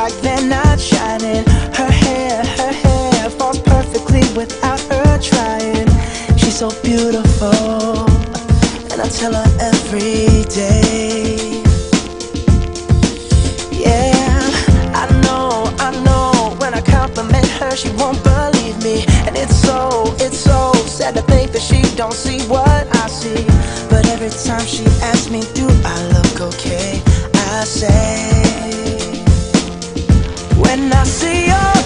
like they're not shining. Her hair falls perfectly without her trying. She's so beautiful, and I tell her every day. Yeah, I know, when I compliment her, she won't believe me. And it's so sad to think that she don't see what I see. But every time she asks me, do I look okay, I say, when I see your